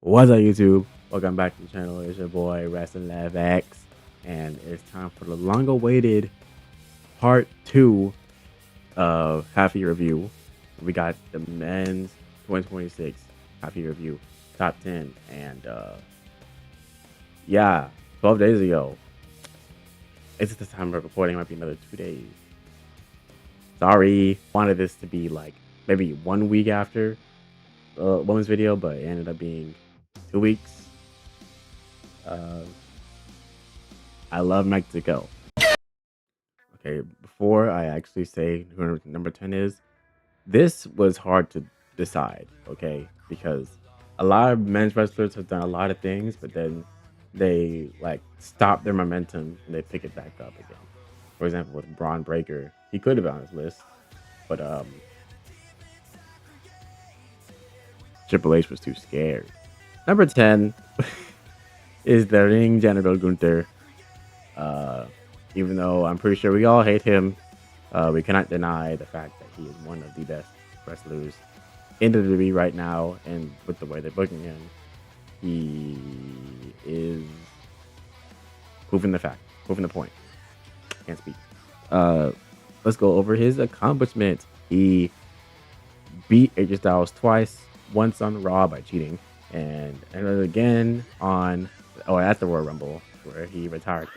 What's up, YouTube? Welcome back to the channel. It's your boy WrestlingLabX, and it's time for the long-awaited part 2 of half year review. We got the men's 2026 half year review, top 10, and yeah, 12 days ago. It's the time of recording. Might be another 2 days. Sorry, wanted this to be like maybe 1 week after women's video, but it ended up being 2 weeks. I love Mexico. Okay, before I actually say who number 10 is, this was hard to decide, okay? Because a lot of men's wrestlers have done a lot of things, but then they like stop their momentum and they pick it back up again. For example, with Braun Breaker, he could have been on his list, but Triple H was too scared. Number 10 is the Ring General Gunther. Even though I'm pretty sure we all hate him, we cannot deny the fact that he is one of the best wrestlers in the WWE right now, and with the way they're booking him, he is proving the point. Can't speak. Let's go over his accomplishments. He beat AJ Styles twice, once on Raw by cheating, and again at the Royal Rumble where he retired.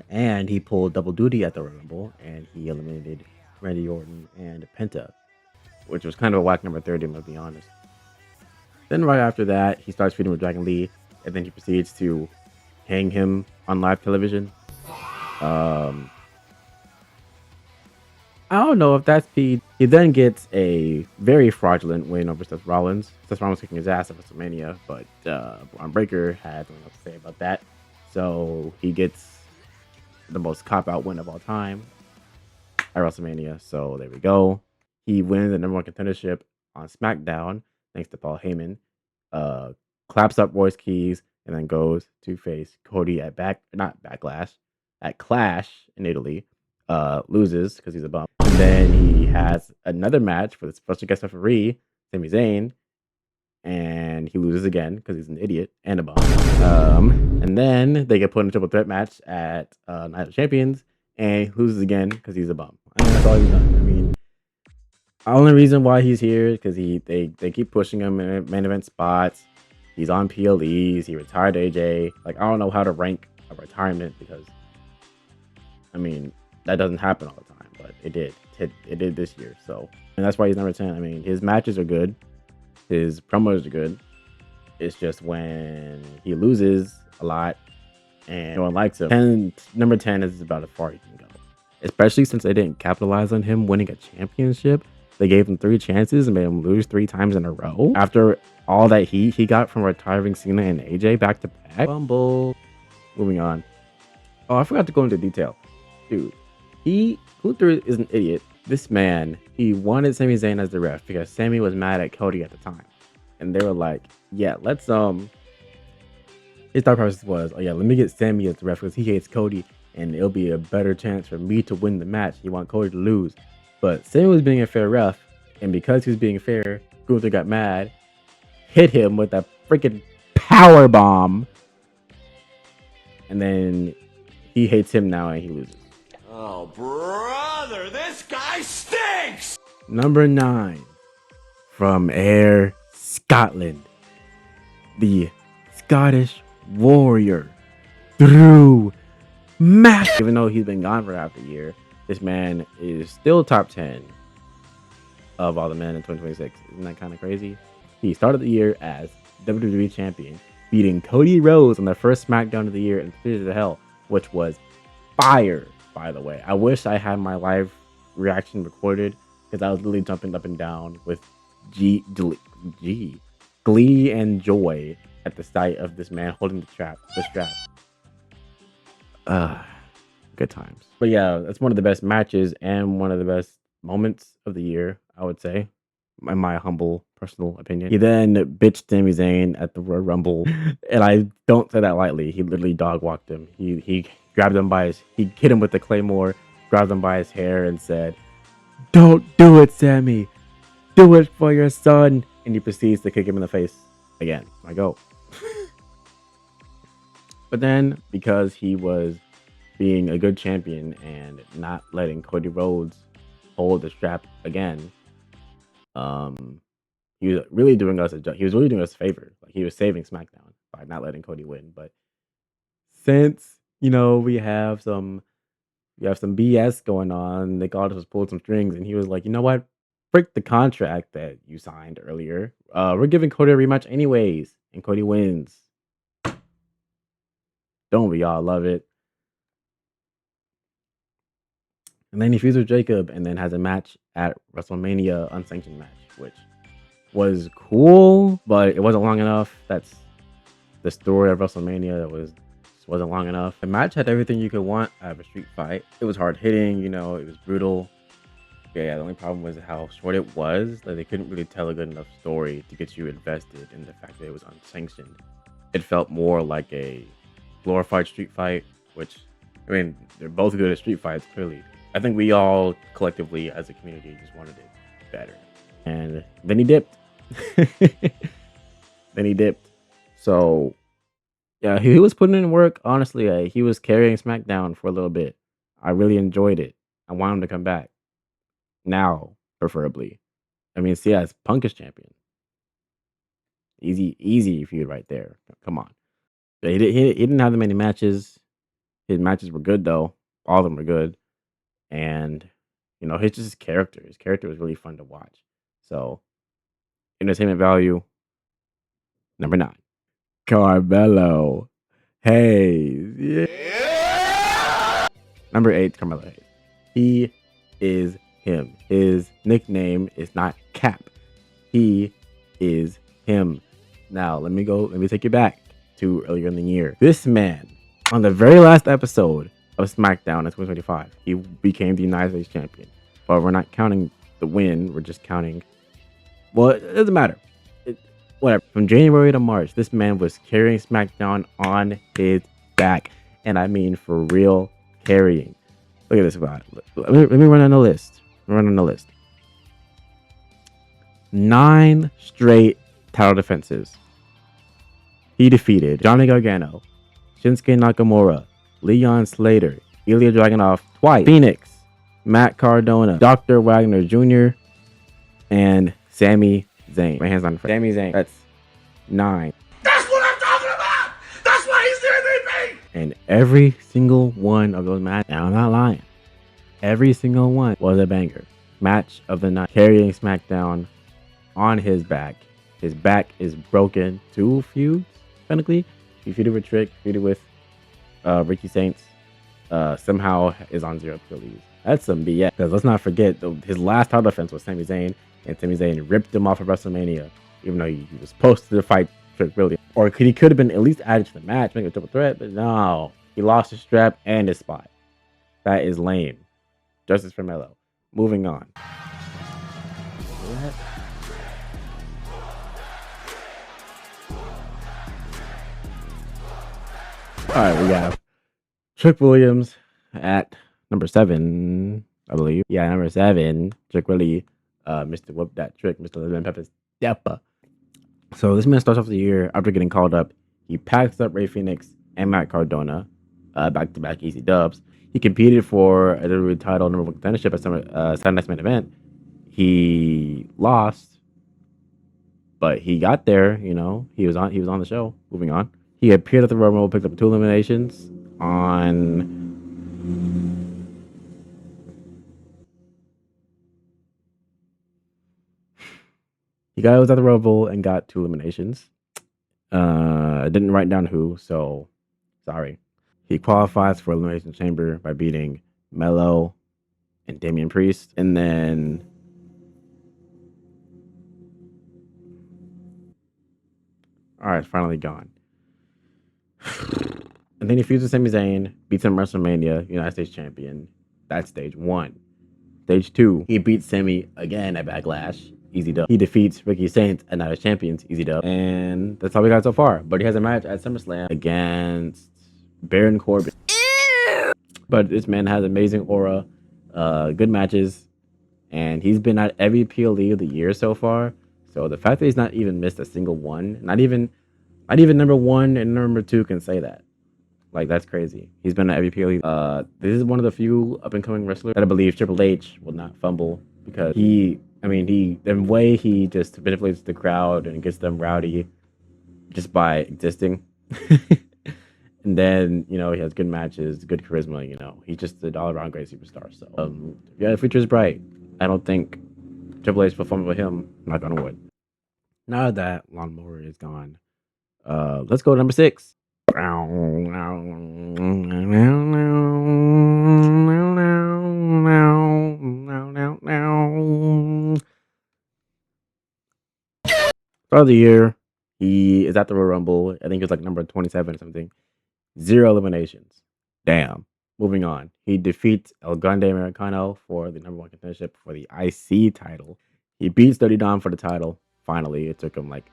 And he pulled double duty at the Royal Rumble, and he eliminated Randy Orton and Penta, which was kind of a whack number 30, I'm gonna be honest. Then right after that, he starts feuding with Dragon Lee, and then he proceeds to hang him on live television. I don't know if that's speed. He then gets a very fraudulent win over Seth Rollins. Seth Rollins kicking his ass at WrestleMania, but Braun Breaker had something else to say about that. So he gets the most cop-out win of all time at WrestleMania. So there we go. He wins the number 1 contendership on SmackDown thanks to Paul Heyman. Claps up Royce Keys and then goes to face Cody at Clash in Italy. Loses because he's a bum. And then he has another match for the special guest referee, Sami Zayn, and he loses again because he's an idiot and a bum. And then they get put in a triple threat match at Night of Champions, and he loses again because he's a bum. I mean, that's all he's done. I mean, the only reason why he's here is because they keep pushing him in main event spots. He's on PLEs. He retired AJ. Like, I don't know how to rank a retirement because, I mean, that doesn't happen all the time, but it did. It did this year. So, and that's why he's number 10. I mean, his matches are good. His promos are good. It's just when he loses a lot and no one likes him. Number 10 is about as far as he can go. Especially since they didn't capitalize on him winning a championship. They gave him 3 chances and made him lose 3 times in a row. After all that he got from retiring Cena and AJ back to back. Bumble. Moving on. Oh, I forgot to go into detail. Dude, Gunther is an idiot. This man, he wanted Sami Zayn as the ref because Sami was mad at Cody at the time. And they were like, yeah, let's, his thought process was, oh yeah, let me get Sami as the ref because he hates Cody and it'll be a better chance for me to win the match. He want Cody to lose. But Sami was being a fair ref, and because he was being fair, Gunther got mad, hit him with a freaking power bomb, and then he hates him now and he loses. Oh, brother, this guy stinks! Number 9, from Ayr, Scotland, the Scottish Warrior, Drew Mac. Even though he's been gone for half a year, this man is still top 10 of all the men in 2026. Isn't that kind of crazy? He started the year as WWE champion, beating Cody Rhodes on the first SmackDown of the year in Theater of Hell, which was fire. By the way, I wish I had my live reaction recorded because I was literally jumping up and down with glee and joy at the sight of this man holding the strap. Good times. But yeah, that's one of the best matches and one of the best moments of the year, I would say, in my humble personal opinion. He then bitched Sami Zayn at the Royal Rumble, and I don't say that lightly. He literally dog walked him. He grabbed him he hit him with the Claymore, grabbed him by his hair and said, "Don't do it, Sami. Do it for your son. And he proceeds to kick him in the face again. I go. But then, because he was being a good champion and not letting Cody Rhodes hold the strap again, he was really doing us a favor. Like, he was saving SmackDown by not letting Cody win. But since we have some BS going on, Nick Aldis was pulling some strings, and he was like, you know what? Break the contract that you signed earlier. We're giving Cody a rematch anyways, and Cody wins. Don't we all love it? And then he feuds with Jacob, and then has a match at WrestleMania, unsanctioned match, which was cool, but it wasn't long enough. That's the story of WrestleMania. Just wasn't long enough. The match had everything you could want out of a street fight. It was hard hitting, it was brutal. Yeah, the only problem was how short it was. Like, they couldn't really tell a good enough story to get you invested in the fact that it was unsanctioned. It felt more like a glorified street fight, which, they're both good at street fights, clearly. I think we all collectively as a community just wanted it better. And then he dipped. So, yeah, he was putting in work. Honestly, he was carrying SmackDown for a little bit. I really enjoyed it. I want him to come back. Now, preferably. See, as Punk is champion. Easy feud right there. Come on. He didn't have that many matches. His matches were good, though. All of them were good. And, his character. His character was really fun to watch. So, entertainment value, number 9. Carmelo Hayes. Yeah. Number 8, Carmelo Hayes. He is him. His nickname is not Cap. He is him. Now, let me take you back to earlier in the year. This man, on the very last episode of SmackDown in 2025, he became the United States champion. But we're not counting the win. We're just counting... Well, it doesn't matter. Whatever. From January to March, this man was carrying SmackDown on his back. And I mean for real carrying. Look at this guy. Let me run on the list. 9 straight title defenses. He defeated Johnny Gargano, Shinsuke Nakamura, Leon Slater, Ilya Dragunov twice, Phoenix, Matt Cardona, Dr. Wagner Jr., and Sami Zayn. My hands on Sami Zayn. That's 9. That's what I'm talking about! That's why he's the MVP! And every single one of those matches, and I'm not lying, every single one was a banger. Match of the night. Carrying SmackDown on his back. His back is broken. 2 feuds, technically. He feuded with Trick, feuded with Ricky Saints. Somehow is on 0 Achilles. That's some BS. Because let's not forget, his last title defense was Sami Zayn. And Sami Zayn ripped him off of WrestleMania. Even though he was supposed to fight Trick, really. Or he could have been at least added to the match, make a triple threat. But no. He lost his strap and his spot. That is lame. Justice for Melo. Moving on. Alright, we have Trick Williams at number 7, I believe. Yeah, number 7. Trick really Mr. Whoop That Trick, Mr. Lemon Pepper's Deppa. So this man starts off the year after getting called up. He packs up Rey Fenix and Matt Cardona, back-to-back easy dubs. He competed for a WWE title number 1 contendership at Saturday Night's Main Event. He lost, but he got there. He was on the show. Moving on, he appeared at the Royal Rumble, picked up 2 eliminations on. He was at the Rumble and got 2 eliminations. I didn't write down who, so sorry. He qualifies for Elimination Chamber by beating Melo and Damian Priest. And then alright, it's finally gone. And then he feuds with Sami Zayn, beats him at WrestleMania, United States Champion. That's stage 1. Stage 2, he beats Sami again at Backlash. Easy dub. He defeats Ricky Saints and United Champions. Easy dub. And that's all we got so far. But he has a match at SummerSlam against Baron Corbin. But this man has amazing aura, good matches, and he's been at every PLE of the year so far. So the fact that he's not even missed a single one, not even number one and number two can say that. Like that's crazy. He's been at every PLE. This is one of the few up and coming wrestlers that I believe Triple H will not fumble because the way he just manipulates the crowd and gets them rowdy just by existing. And then, he has good matches, good charisma, he's just an all around great superstar. So yeah, the future is bright. I don't think Triple H performing with him, knock on wood. Now that Lawnmower is gone, let's go to number 6. Start of the year, he is at the Royal Rumble. I think he was like number 27 or something. 0 eliminations. Damn. Moving on. He defeats El Grande Americano for the number 1 contendership for the IC title. He beats Dirty Dom for the title. Finally, it took him like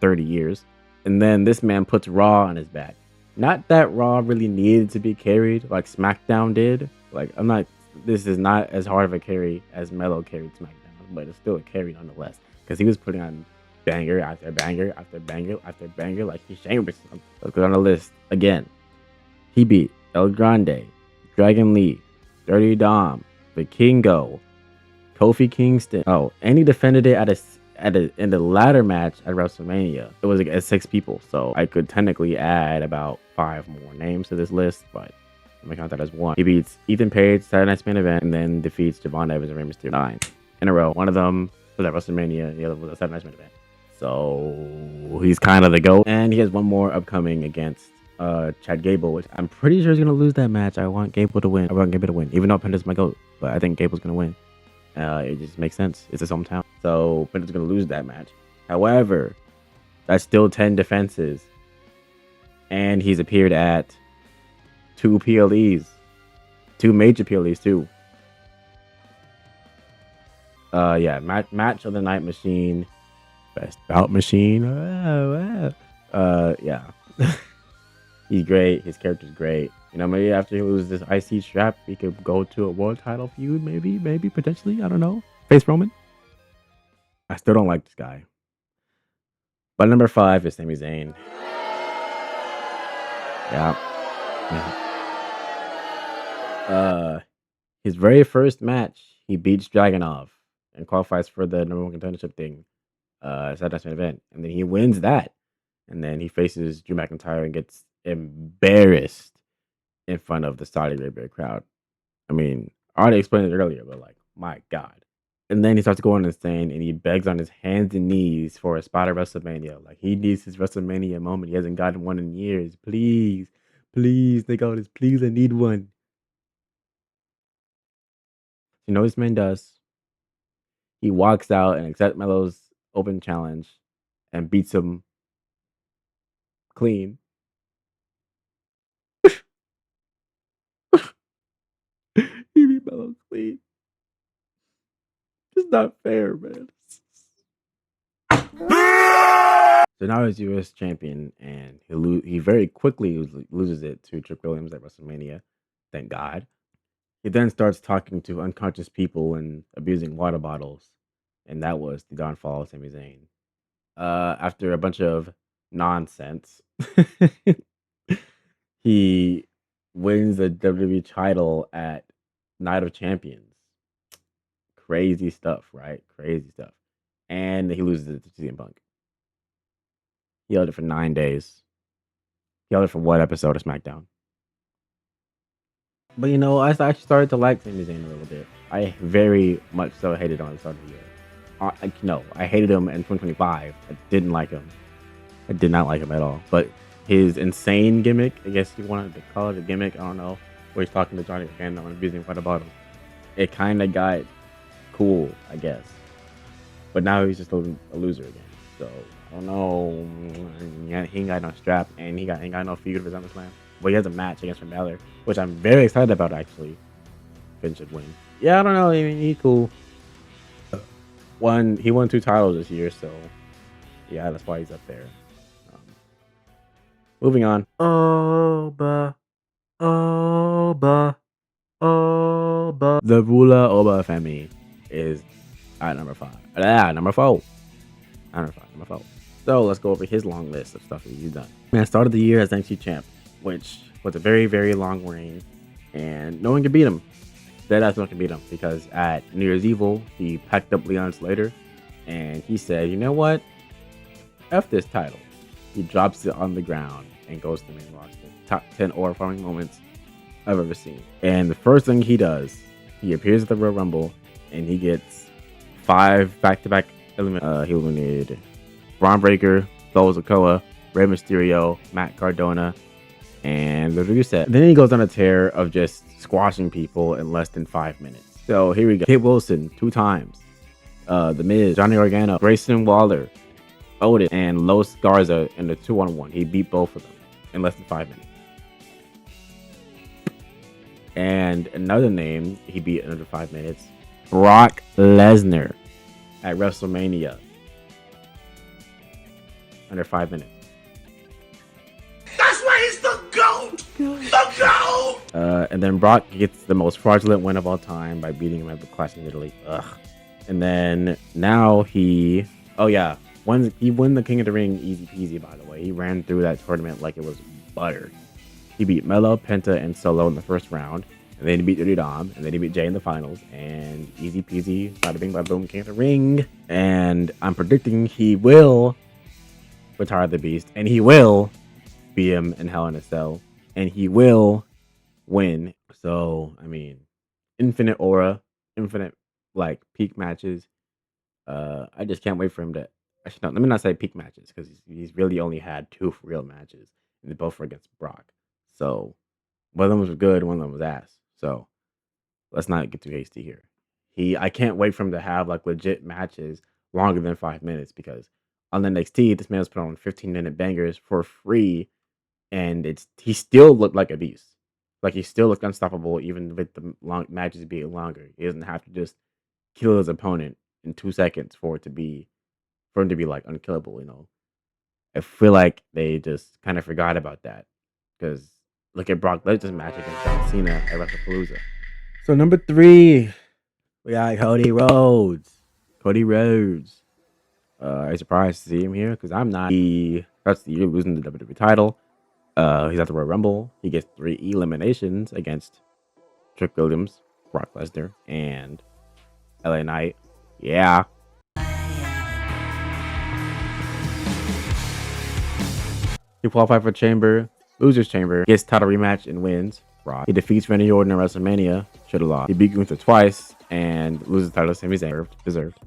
30 years. And then this man puts Raw on his back. Not that Raw really needed to be carried like SmackDown did. This is not as hard of a carry as Melo carried SmackDown, but it's still a carry nonetheless. Because he was putting on banger after banger after banger after banger like he's Sheamus. Let's go on the list again. He beat El Grande, Dragon Lee, Dirty Dom, Vikingo, Kofi Kingston. Oh, and he defended it in the ladder match at WrestleMania. It was against 6 people, so I could technically add about 5 more names to this list, but I'm gonna count that as 1. He beats Ethan Page, Saturday Night's Main Event, and then defeats Javon Evans and Rey Mysterio 9 in a row. One of them was at WrestleMania, the other was at Saturday Night's Main Event. So he's kind of the GOAT, and he has one more upcoming against Chad Gable, which I'm pretty sure is gonna lose that match. I want Gable to win. Even though Penda's my GOAT, but I think Gable's gonna win. It just makes sense. It's his hometown. So Penda's going to lose that match. However, that's still 10 defenses. And he's appeared at 2 PLEs. 2 major PLEs too. Yeah, match of the night machine. Best bout machine. Yeah. He's great. His character's great. Maybe after he loses this IC strap, he could go to a world title feud. Maybe, potentially. I don't know. Face Roman. I still don't like this guy. But number 5 is Sami Zayn. Yeah. His very first match, he beats Dragunov and qualifies for the number 1 contendership thing. Saturday Night event. And then he wins that. And then he faces Drew McIntyre and gets embarrassed in front of the Saudi Arabia crowd. I mean, I already explained it earlier, but my God. And then he starts going insane and he begs on his hands and knees for a spot at WrestleMania. Like he needs his WrestleMania moment. He hasn't gotten one in years. Please, think about this. Please, I need one. This man does. He walks out and accepts Melo's open challenge and beats him clean. He beat Melo clean. It's not fair, man. So now he's U.S. champion, and he very quickly loses it to Trick Williams at WrestleMania. Thank God. He then starts talking to unconscious people and abusing water bottles, and that was the downfall of Sami Zayn. After a bunch of nonsense, he wins the WWE title at Night of Champions. Crazy stuff, right? Crazy stuff. And he loses it to CM Punk. He held it for 9 days. He held it for what episode of SmackDown? But I actually started to like Sami Zayn a little bit. I very much so hated him at the start of the year. I hated him in 2025. I didn't like him. I did not like him at all. But his insane gimmick, I guess you wanted to call it a gimmick, I don't know, where he's talking to Johnny again on abusing water bottles. It kind of got cool, I guess. But now he's just a loser again. So I don't know. He ain't got no strap, and he ain't got no feud for SummerSlam. Well, he has a match against Finn Balor, which I'm very excited about. Actually, Finn should win. Yeah, I don't know. I mean, he's cool. He won 2 titles this year, so yeah, that's why he's up there. Moving on. Oba. The Rula Oba family is at number 5. Number 4. Number 4. So let's go over his long list of stuff that he's done. Man started the year as NXT champ, which was a very, very long reign, and no one could beat him. Deadass no one can beat him, because at New Year's Evil, he packed up Leon Slater, and he said, you know what? F this title. He drops it on the ground and goes to the main roster. Top 10 horrifying moments I've ever seen. And the first thing he does, he appears at the Royal Rumble, and he gets 5 back-to-back eliminations. He eliminated Braun Breaker, Solo Sikoa, Rey Mysterio, Matt Cardona, and the Rusev. Then he goes on a tear of just squashing people in less than 5 minutes. So here we go. Kate Wilson 2 times. The Miz, Johnny Gargano, Grayson Waller, Otis, and Los Garza in the 2-on-1. He beat both of them in less than 5 minutes. And another name he beat in under 5 minutes, Brock Lesnar at WrestleMania. Under 5 minutes. That's why he's the GOAT! The GOAT! And then Brock gets the most fraudulent win of all time by beating him at the Clash in Italy. Ugh. And then now he won the King of the Ring easy peasy, by the way. He ran through that tournament like it was butter. He beat Melo, Penta, and Solo in the first round. And then he beat Dirty Dom. And then he beat Jay in the finals. And easy peasy, bada bing, bada boom, King of the Ring. And I'm predicting he will retire the Beast. And he will beat him in Hell in a Cell. And he will win. So, I mean, infinite aura, infinite, like, peak matches. I just can't wait for him to... Actually, no, let me not say peak matches, because he's really only had 2 real matches. And they both were against Brock. So, one of them was good, one of them was ass. So, let's not get too hasty here. I can't wait for him to have, like, legit matches longer than 5 minutes, because on the NXT, this man's put on 15-minute bangers for free, and he still looked like a beast. Like, he still looked unstoppable, even with the long matches being longer. He doesn't have to just kill his opponent in 2 seconds for him to be like unkillable, you know. I feel like they just kind of forgot about that, because look at Brock Lesnar's match against John Cena at WrestlePalooza. So number 3, we got Cody Rhodes. Are you surprised to see him here? Because I'm not. He starts the year losing the WWE title. He's at the Royal Rumble. He gets 3 eliminations against Trick Williams, Brock Lesnar, and LA Knight. Yeah. He qualified for Chamber, Losers Chamber, gets title rematch and wins. Brock. He defeats Randy Orton at WrestleMania. Should have lost. He beat Gunther twice and loses the title to Sami Zayn. Deserved.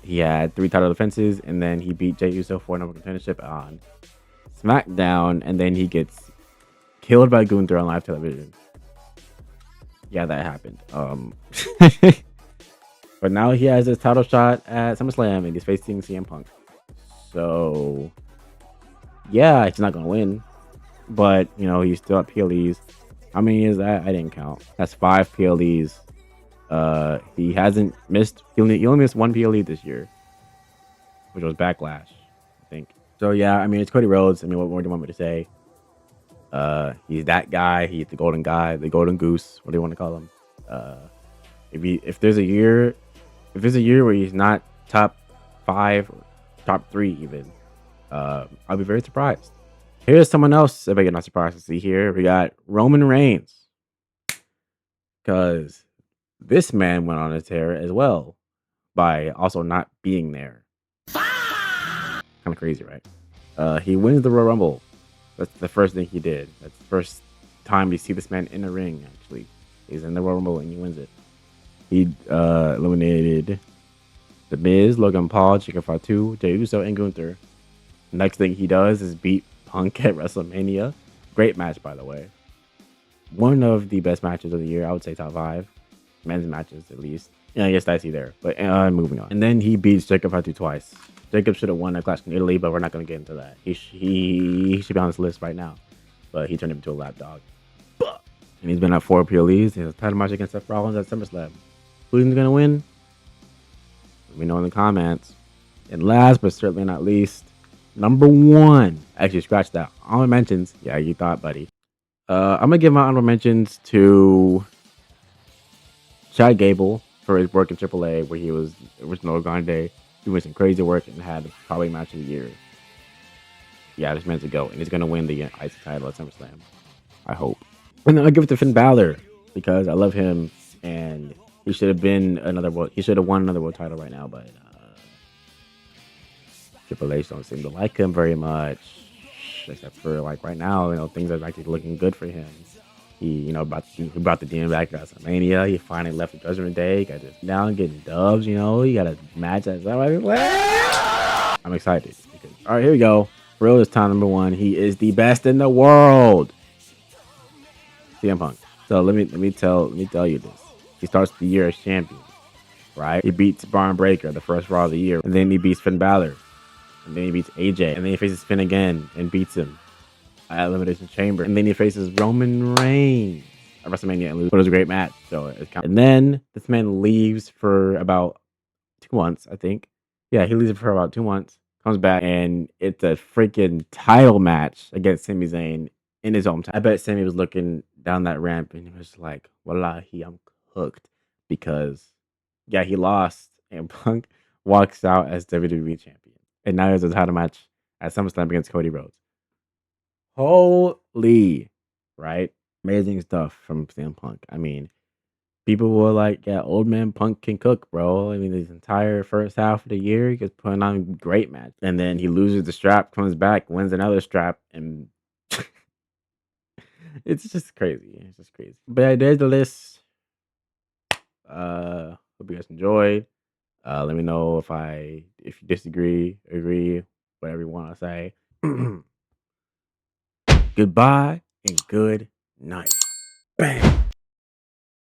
He had 3 title defenses, and then he beat Jey Uso for number contendership on SmackDown, and then he gets killed by Gunther on live television. Yeah, that happened. But now he has his title shot at SummerSlam, and he's facing CM Punk. So, yeah, he's not going to win. But, you know, he's still at PLEs. How many is that? I didn't count. That's 5 PLEs. He hasn't missed. He only missed 1 PLE this year, which was Backlash, I think. So, yeah, I mean, it's Cody Rhodes. I mean, what more do you want me to say? He's that guy. He's the golden guy, the golden goose. What do you want to call him? If there's a year where he's not top 5 or top 3 even, I'll be very surprised. Here's someone else I bet you're not surprised to see here. We got Roman Reigns, because this man went on a tear as well by also not being there. Kind of crazy, right? He wins the Royal Rumble. That's the first thing he did. That's the first time you see this man in the ring, actually. He's in the Royal Rumble and he wins it. He eliminated The Miz, Logan Paul, Chicken Fatu, Jey Uso, and Gunther. Next thing he does is beat Punk at WrestleMania. Great match, by the way. One of the best matches of the year. I would say top 5. Men's matches, at least. Yeah, I guess dicey there. But moving on. And then he beats Jacob Fatu twice. Jacob should have won that Clash in Italy, but we're not going to get into that. He should be on this list right now. But he turned him into a lapdog. And he's been at 4 PLEs. He has a title match against Seth Rollins at SummerSlam. Who's going to win? Let me know in the comments. And last but certainly not least, number 1. Actually, scratch that. Honorable mentions. Yeah, you thought, buddy. I'm going to give my honorable mentions to Chad Gable, for his work in AAA, where he was original Grande, doing some crazy work and had probably match of the year. Yeah, this man's a goat, and he's gonna win the IC title at SummerSlam. I hope. And then I'll give it to Finn Balor because I love him, and he should have been another world. He should have won another world title right now, but Triple H don't seem to like him very much, except for like right now. You know, things are actually looking good for him. He brought the demon back at WrestleMania. He finally left the Judgment Day. He got this down, getting dubs. You know, he got a match. I'm excited because all right, here we go. For real, this time number 1. He is the best in the world. CM Punk. So let me tell you this. He starts the year as champion, right? He beats Braun Breaker, the first Raw of the year, and then he beats Finn Balor, and then he beats AJ, and then he faces Finn again and beats him at Elimination Chamber, and then he faces Roman Reigns at WrestleMania and loses. But it was a great match. So and then this man leaves for about 2 months, I think. Yeah, he leaves for about 2 months. Comes back and it's a freaking title match against Sami Zayn in his hometown. I bet Sami was looking down that ramp and he was like, "Wallahi, I'm cooked," because yeah, he lost and Punk walks out as WWE champion, and now there's a title match at SummerSlam against Cody Rhodes. Holy, right? Amazing stuff from CM Punk. I mean, people were like, yeah, old man Punk can cook, bro. I mean, his entire first half of the year, he was putting on great match. And then he loses the strap, comes back, wins another strap, and it's just crazy. It's just crazy. But yeah, there's the list. Hope you guys enjoyed. Let me know if you disagree, agree, whatever you want to say. Goodbye and good night. Bang.